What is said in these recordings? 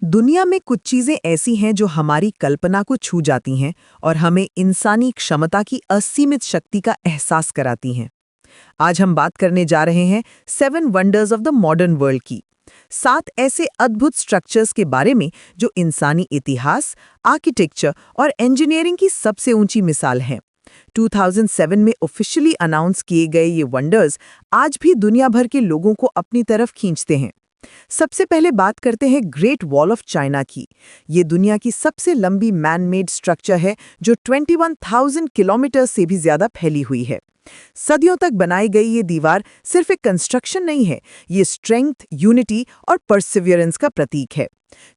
दुनिया में कुछ चीजें ऐसी हैं जो हमारी कल्पना को छू जाती हैं और हमें इंसानी क्षमता की असीमित शक्ति का एहसास कराती हैं। आज हम बात करने जा रहे हैं 7 wonders of the modern world की। 7 ऐसे अद्भुत स्ट्रक्चर्स के बारे में जो इंसानी इतिहास, आर्किटेक्चर और इंजीनियरिंग की सबसे ऊंची मिसाल हैं। 2007 में ऑफिशियली अनाउंस किए गए ये वंडर्स आज भी दुनिया भर के लोगों को अपनी तरफ खींचते हैं। सबसे पहले बात करते हैं ग्रेट वॉल ऑफ चाइना की। ये दुनिया की सबसे लंबी मैन मेड स्ट्रक्चर है जो 21,000 किलोमीटर से भी ज्यादा फैली हुई है। सदियों तक बनाई गई ये दीवार सिर्फ एक कंस्ट्रक्शन नहीं है, ये स्ट्रेंथ, यूनिटी और परसिवियरेंस का प्रतीक है।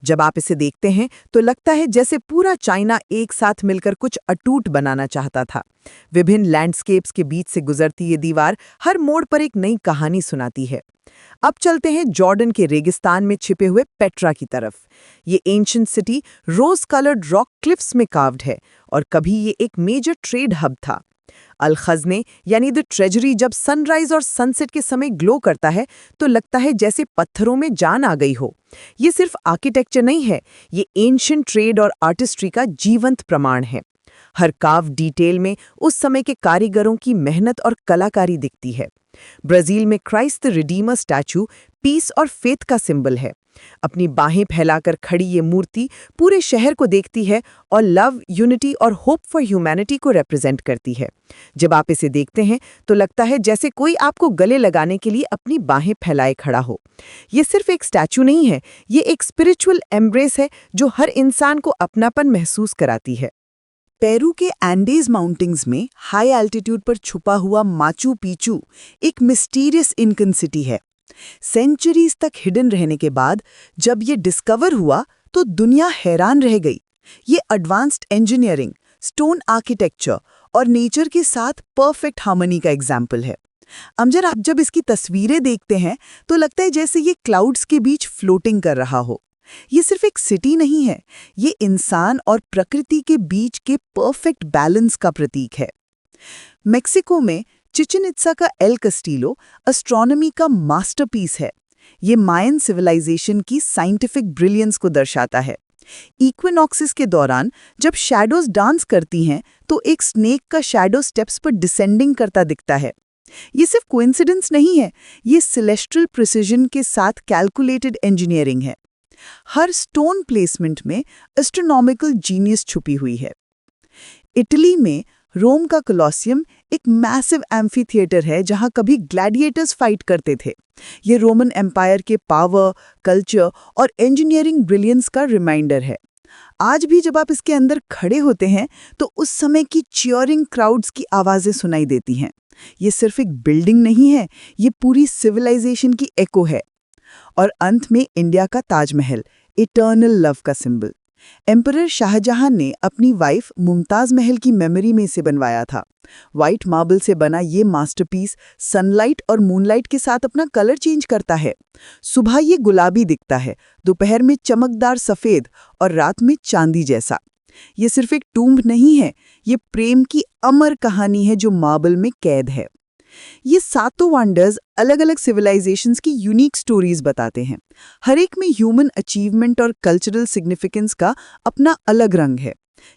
जब आप इसे देखते हैं तो लगता है जैसे पूरा चाइना एक साथ मिलकर कुछ अटूट बनाना चाहता था। विभिन्न लैंडस्केप्स के बीच से गुजरती ये दीवार हर मोड़ पर एक नई कहानी सुनाती है। अब चलते हैं जॉर्डन के रेगिस्तान में छिपे हुए पेट्रा की तरफ। ये ancient city rose coloured rock cliffs में कार्व्ड है और कभी ये एक मेजर ट्रेड हब था। अल खज़ने यानी द ट्रेजरी जब सनराइज और सनसेट के समय ग्लो करता है तो लगता है जैसे पत्थरों में जान आ गई हो। ये सिर्फ आर्किटेक्चर नहीं है, ये एंशिएंट ट्रेड और आर्टिस्ट्री का जीवंत प्रमाण है। हर कार्व डिटेल में उस समय के कारीगरों की मेहनत और कलाकारी दिखती है। ब्राजील में Christ the Redeemer statue peace और फेथ का सिंबल है। अपनी बाहें फैलाकर खड़ी ये मूर्ति पूरे शहर को देखती है और लव, यूनिटी और होप फॉर ह्यूमैनिटी को रिप्रेजेंट करती है। जब आप इसे देखते हैं तो लगता है जैसे कोई आपको गले लगाने के लिए अपनी बाहें फैलाए खड़ा हो। ये सिर्फ एक स्टैचू नहीं है, ये एक स्पिरिचुअल एम्ब्रेस है जो हर इंसान को अपनापन महसूस कराती है। पेरू के एंडीज माउंटेन्स में हाई एल्टीट्यूड पर छुपा हुआ माचू पिचू एक मिस्टीरियस इंकन सिटी है। सेंचुरीज तक हिडन रहने के बाद जब ये डिस्कवर हुआ तो दुनिया हैरान रह गई। ये एडवांस्ड इंजीनियरिंग, स्टोन आर्किटेक्चर और नेचर के साथ परफेक्ट हार्मनी का एग्जाम्पल है। अमजद, आप जब इसकी तस्वीरें देखते हैं तो लगता है जैसे ये क्लाउड्स के बीच फ्लोटिंग कर रहा हो। ये सिर्फ एक सिटी नहीं है, ये इंसान और प्रकृति के बीच के परफेक्ट बैलेंस का प्रतीक है। मेक्सिको में चिचेन इत्जा का एल कस्टिलो एस्ट्रोनॉमी का मास्टरपीस है। ये मायन सिविलाइजेशन की साइंटिफिक ब्रिलियंस को दर्शाता है। इक्विनॉक्सिस के दौरान जब शैडोज डांस करती हैं तो एक स्नेक का शैडो स्टेप्स पर डिसेंडिंग करता दिखता है। ये सिर्फ कोइंसिडेंस नहीं है, ये सेलेस्ट्रियल प्रिसिजन के साथ कैलकुलेटेड इंजीनियरिंग है। हर स्टोन प्लेसमेंट में एस्ट्रोनॉमिकल जीनियस छुपी हुई है। इटली में रोम का कोलोसियम एक मैसिव एम्फी थिएटर है जहां कभी ग्लैडिएटर्स फाइट करते थे। ये रोमन एम्पायर के पावर, कल्चर और इंजीनियरिंग ब्रिलियंस का रिमाइंडर है। आज भी जब आप इसके अंदर खड़े होते हैं तो उस समय की चियरिंग क्राउड्स की आवाजें सुनाई देती हैं। ये सिर्फ एक बिल्डिंग नहीं है, ये पूरी सिविलाइजेशन की एको है। और अंत में इंडिया का ताजमहल, इटर्नल लव का सिंबल। एम्परर शाहजहां ने अपनी वाइफ मुमताज महल की मेमोरी में इसे बनवाया था। व्हाइट मार्बल से बना ये मास्टरपीस सनलाइट और मूनलाइट के साथ अपना कलर चेंज करता है। सुबह ये गुलाबी दिखता है, दोपहर में चमकदार सफेद और रात में चांदी जैसा। ये सिर्फ एक टूम्ब नहीं है, ये प्रेम की अमर कहानी है जो मार्बल में कैद है। ये 7 वंडर्स अलग अलग सिविलाइजेशंस की यूनिक स्टोरीज बताते हैं। हर एक में ह्यूमन अचीवमेंट और कल्चरल सिग्निफिकेंस का अपना अलग रंग है।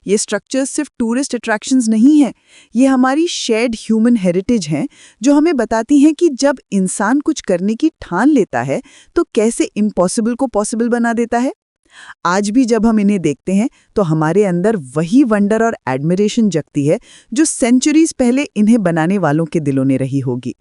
ये स्ट्रक्चर्स सिर्फ टूरिस्ट अट्रैक्शंस नहीं हैं, ये हमारी शेयर्ड ह्यूमन हेरिटेज हैं जो हमें बताती हैं कि जब इंसान कुछ करने की ठान लेता है तो कैसे इम्पॉसिबल को पॉसिबल बना देता है। आज भी जब हम इन्हें देखते हैं तो हमारे अंदर वही वंडर और एडमिरेशन जगती है जो सेंचुरीज पहले इन्हें बनाने वालों के दिलों ने रही होगी।